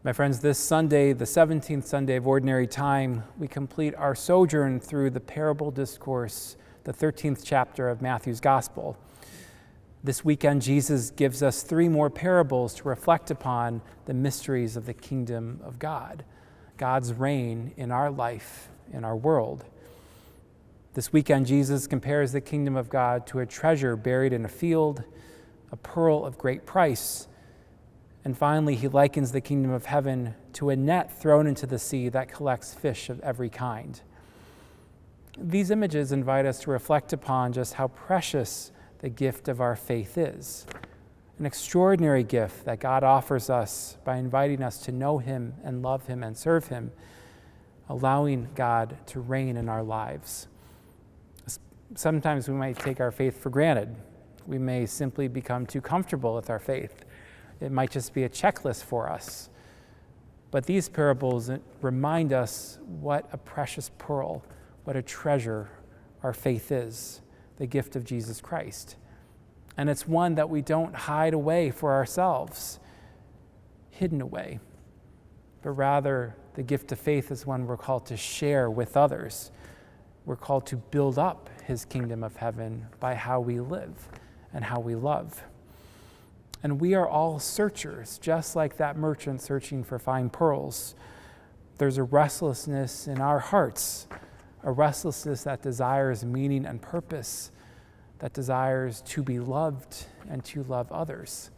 My friends, this Sunday, the 17th Sunday of Ordinary Time, we complete our sojourn through the parable discourse, the 13th chapter of Matthew's Gospel. This weekend, Jesus gives us 3 more parables to reflect upon the mysteries of the kingdom of God, God's reign in our life, in our world. This weekend, Jesus compares the kingdom of God to a treasure buried in a field, a pearl of great price. And finally, he likens the kingdom of heaven to a net thrown into the sea that collects fish of every kind. These images invite us to reflect upon just how precious the gift of our faith is, an extraordinary gift that God offers us by inviting us to know him and love him and serve him, allowing God to reign in our lives. Sometimes we might take our faith for granted. We may simply become too comfortable with our faith. It might just be a checklist for us. But these parables remind us what a precious pearl, what a treasure our faith is, the gift of Jesus Christ. And it's one that we don't hide away for ourselves, hidden away, but rather the gift of faith is one we're called to share with others. We're called to build up his kingdom of heaven by how we live and how we love. And we are all searchers, just like that merchant searching for fine pearls. There's a restlessness in our hearts, a restlessness that desires meaning and purpose, that desires to be loved and to love others.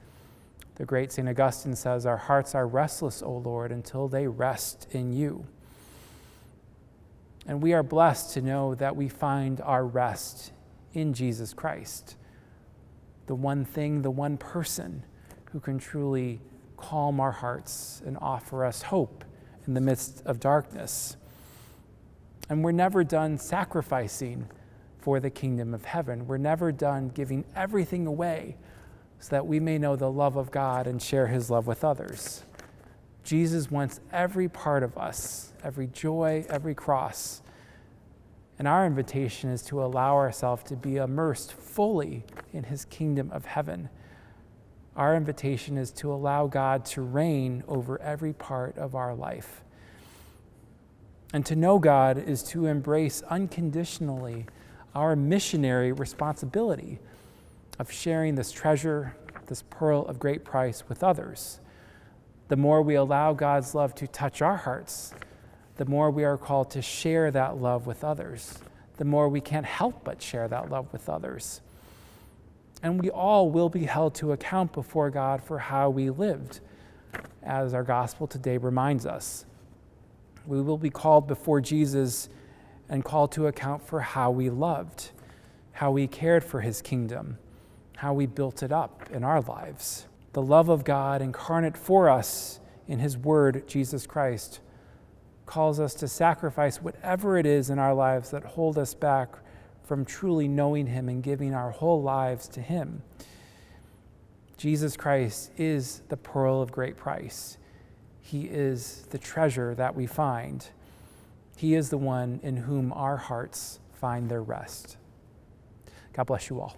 The great St. Augustine says, "Our hearts are restless, O Lord, until they rest in you." And we are blessed to know that we find our rest in Jesus Christ, the one thing, the one person who can truly calm our hearts and offer us hope in the midst of darkness. And we're never done sacrificing for the kingdom of heaven. We're never done giving everything away so that we may know the love of God and share his love with others. Jesus wants every part of us, every joy, every cross. And our invitation is to allow ourselves to be immersed fully in his kingdom of heaven. Our invitation is to allow God to reign over every part of our life. And to know God is to embrace unconditionally our missionary responsibility of sharing this treasure, this pearl of great price with others. The more we allow God's love to touch our hearts, the more we are called to share that love with others, the more we can't help but share that love with others. And we all will be held to account before God for how we lived, as our gospel today reminds us. We will be called before Jesus and called to account for how we loved, how we cared for his kingdom, how we built it up in our lives. The love of God incarnate for us in his word, Jesus Christ, calls us to sacrifice whatever it is in our lives that hold us back from truly knowing him and giving our whole lives to him. Jesus Christ is the pearl of great price. He is the treasure that we find. He is the one in whom our hearts find their rest. God bless you all.